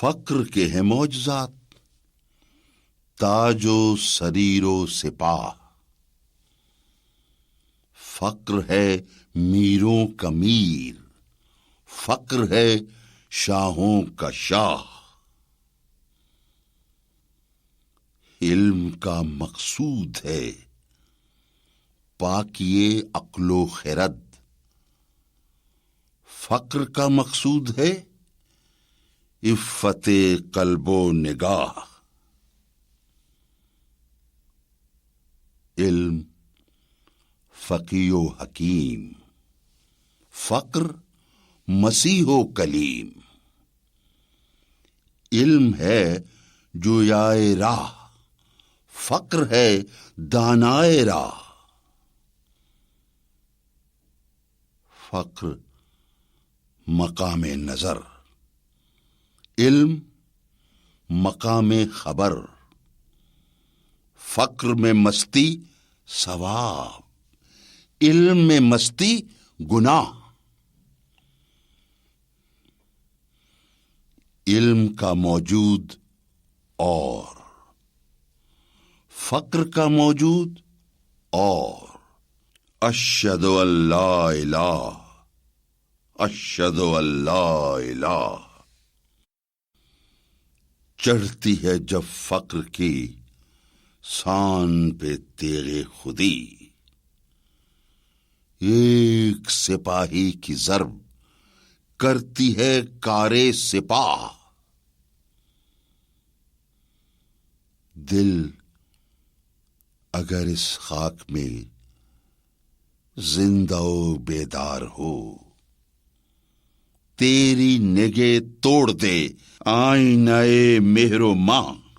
فقر کے ہیں معجزات، تاج و سریر و سپاہ، فقر ہے میروں کا میر، فقر ہے شاہوں کا شاہ۔ علم کا مقصود ہے پاکیے عقل و خرد، فقر کا مقصود ہے عفت قلب و نگاہ۔ علم فقیہ و حکیم، فقر مسیح و کلیم۔ علم ہے جویائے راہ، فقر ہے دانائے راہ۔ فقر مقام نظر، علم مقام خبر۔ فقر میں مستی ثواب، علم میں مستی گناہ۔ علم کا موجود اور فقر کا موجود اور۔ اشہد ان لا الہ، اشہد ان لا الہ۔ چڑھتی ہے جب فقر کی سان پہ تیغ خودی، ایک سپاہی کی ضرب کرتی ہے کار سپاہ۔ دل اگر اس خاک میں زندہ و بیدار ہو، تیری نگہ توڑ دے آئینہ مہر و ماہ۔